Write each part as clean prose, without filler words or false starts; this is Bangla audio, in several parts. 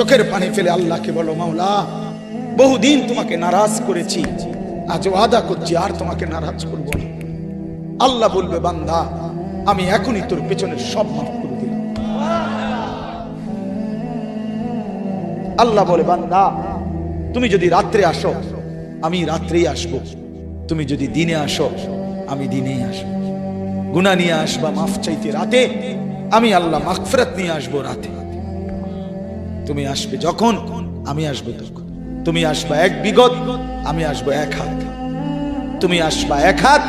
চোখের পানি ফেলে আল্লাহকে বলো, মাওলা বহুদিন তোমাকে নারাজ করেছি, আজ ওয়াদা করছি আর তোমাকে নারাজ করব না। আল্লাহ বলবে, বান্দা আমি এখনই তোর পেছনের সব মাফ করে দিলাম। আল্লাহ বলে, বান্দা তুমি যদি রাত্রে আসো আমি রাত্রেই আসবো, তুমি যদি দিনে আসো আমি দিনেই আসবো। গুনাহ নিয়ে আসবা মাফ চাইতে রাতে, আমি আল্লাহ মাগফিরাত নিয়ে আসবো রাতে। তুমি আসবে যখন আমি আসবো তখন। তুমি আসবা 1 বিগত, আমি আসবো 1 হাত। তুমি আসবা 1 হাত,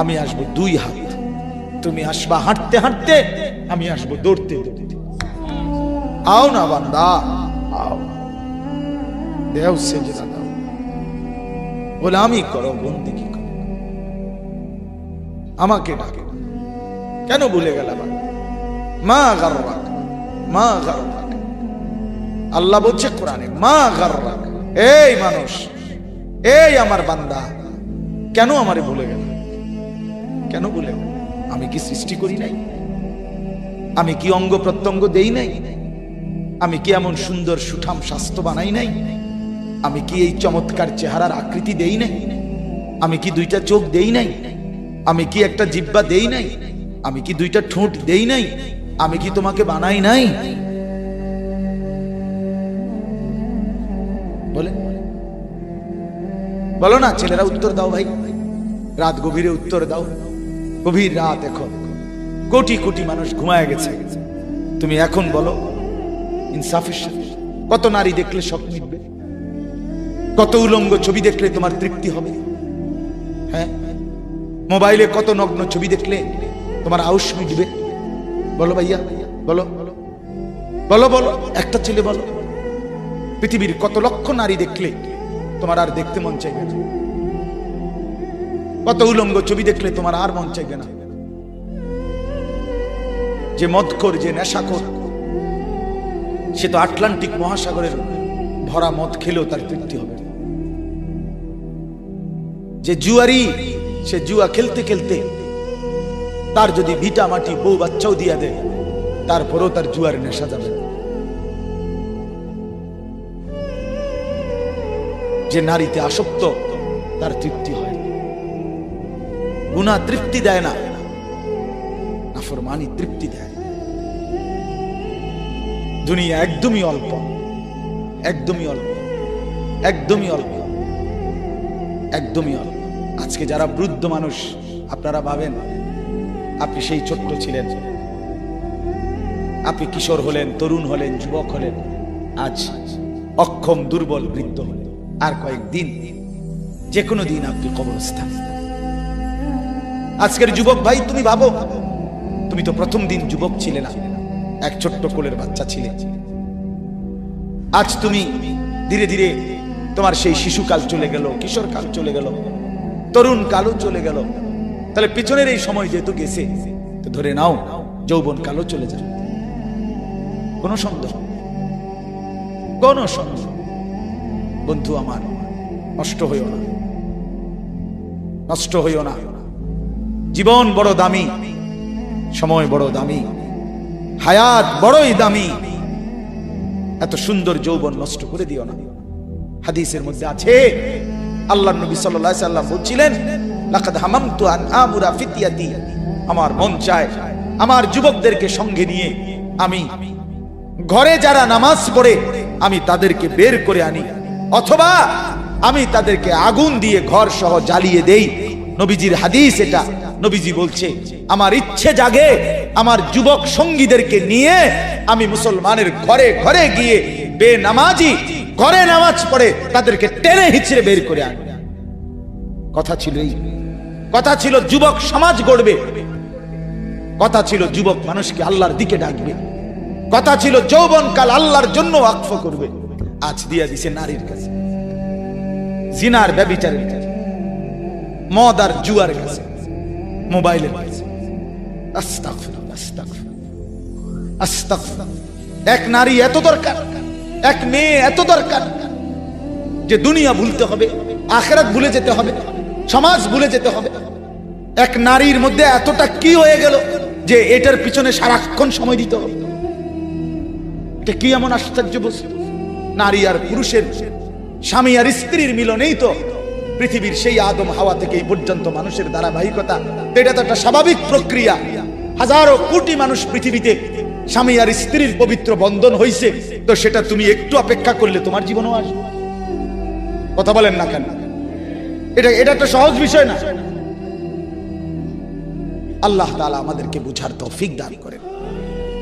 আমি আসবো 2 হাত। তুমি আসবা হাঁটতে হাঁটতে, আমি আসবো দৌড়তে দৌড়তে। আও না বান্দা, আও, দেও সেজদা দাও, গোলামি করো, বন্দেগী করো, আমাকে ডাকে। কেন ভুলে গেলাম? মা গাররাক, মা গাররাক। আল্লাহ বলছে কোরআনে, মা গাররাক। এই মানুষ, এই আমার বান্দা, কেন আমারে ভুলে গেল? কেন ভুলে গেল? আমি কি সৃষ্টি করি নাই? আমি কি অঙ্গ প্রত্যঙ্গ দেই নাই? আমি কি এমন সুন্দর সুঠাম স্বাস্থ্য বানাই নাই? আমি কি এই চমৎকার চেহারার আকৃতি দেই নাই? আমি কি 2টা চোখ দেই নাই? আমি কি একটা জিহ্বা দেই নাই? আমি কি 2টা ঠোঁট দেই নাই? আমি কি তোমাকে বানাই নাই? বলে বলো না ছেলেরা, উত্তর দাও ভাই। রাত গভীরে উত্তর দাও। গভীর রাত, এখন কোটি কোটি মানুষ ঘুমায় গেছে। তুমি এখন বলো ইনসাফের সাথে, কত নারী দেখলে শখ মিটবে? কত উলঙ্গ ছবি দেখলে তোমার তৃপ্তি হবে? হ্যাঁ, মোবাইলে কত নগ্ন ছবি দেখলে তোমার আউশ মিটবে? বলো ভাইয়া, বলো বলো বলো, একটা ছেলে বলো। পৃথিবীর কত লক্ষ নারী দেখলে তোমার আর দেখতে মন চাইবে না? কত উলঙ্গ ছবি দেখলে তোমার আর মন চাইবে না? যে মদখোর, যে নেশাখোর, সে তো আটলান্টিক মহাসাগরের ভরা মদ খেলেও তার তৃপ্তি হবে। যে জুয়ারি, সে জুয়া খেলতে খেলতে তার যদি ভিটা মাটি বউ বাচ্চাও দিয়া দেয়, তারপরেও তার জুয়ার নেশা যাবে। যে নারীতে আসক্ত, তার তৃপ্তি হয়। গুনাহ তৃপ্তি দেয় না, নাফরমানি তৃপ্তি দেয়। দুনিয়া একদমই অল্প, একদমই অল্প, একদমই অল্প, একদমই অল্প। আজকে যারা বৃদ্ধ মানুষ, আপনারা ভাবেন আপনি সেই ছোট্ট ছিলেন, আপনি কিশোর হলেন, তরুণ হলেন, যুবক হলেন, আজ অক্ষম দুর্বল বৃদ্ধ হলেন। আর কয়েকদিন, যে কোনো দিন আপনি কবরস্থান। আজকের যুবক ভাই, তুমি ভাবো, তুমি তো প্রথম দিন যুবক ছিলে না, এক ছোট্ট কোলের বাচ্চা ছিলে। আজ তুমি ধীরে ধীরে তোমার সেই শিশুকাল চলে গেল, কিশোর কাল চলে গেল, তরুণ কালও চলে গেল। তাহলে পিছনের এই সময় যেহেতু গেছে, তো ধরে নাও যৌবন কালও চলে যাবে। কোন সন্দেহ, কোন সন্দেহ। বন্ধু আমার, নষ্ট হইও না, নষ্ট হইও না। জীবন বড় দামি, সময় বড় দামি, হায়াত বড়ই দামি। এত সুন্দর যৌবন নষ্ট করে দিও না। হাদিসের মধ্যে আছে, আল্লাহর নবী সাল্লাল্লাহু আলাইহি সাল্লাম বলছিলেন, লাকাদ হামামতু আন আমুরা ফিতিয়াতি, আমার মন চায় আমার যুবকদেরকে সঙ্গে নিয়ে আমি ঘরে যারা নামাজ পড়ে আমি তাদেরকে বের করে আনি, অথবা আমি তাদেরকে আগুন দিয়ে ঘর সহ জ্বালিয়ে দেই। নবীজির হাদিস এটা। নবীজি বলছে, আমার ইচ্ছে জাগে আমার যুবক সঙ্গীদেরকে নিয়ে আমি মুসলমানের ঘরে ঘরে গিয়ে বেনামাজি ঘরে নামাজ পড়ে তাদেরকে টেনে হিচড়ে বের করে আনি। কথা ছিল এই, কথা ছিল যুবক সমাজ গড়বে, কথা ছিল যুবক মানুষকে আল্লাহর দিকে ডাকবে, কথা ছিল যৌবনকাল আল্লাহর জন্য ওয়াকফ করবে। আজ দিয়া দিছে নারীর কাছে, জিনার ব্যভিচারের কাছে, মদ আর জুয়ার কাছে, মোবাইলের কাছে। আস্তাগফিরুল্লাহ, আস্তাগফিরুল্লাহ, আস্তাগফিরুল্লাহ। এক নারী এত দরকার, এক মেয়ে এত দরকার যে দুনিয়া ভুলতে হবে, আখিরাত ভুলে যেতে হবে, সমাজ ভুলে যেতে হবে। এক নারীর মধ্যে এতটা কি হয়ে গেল যে এটার পিছনে সারাক্ষণ সময় দিতে হবে? এটা কি এমন আশ্চর্য বস্তু? নারী আর পুরুষের, স্বামী আর স্ত্রীর মিলনেই তো পৃথিবীর সেই আদম হাওয়া থেকে এই পর্যন্ত মানুষের ধারাবাহিকতা। এটা তো একটা স্বাভাবিক প্রক্রিয়া। হাজারো কোটি মানুষ পৃথিবীতে স্বামী আর স্ত্রীর পবিত্র বন্ধন হইছে, তো সেটা তুমি একটু অপেক্ষা করলে তোমার জীবনও আসবে। কথা বলেন না কেন? এটা একটা সহজ বিষয় না। আল্লাহ তাআলা আমাদেরকে বুঝার তৌফিক দান করেন।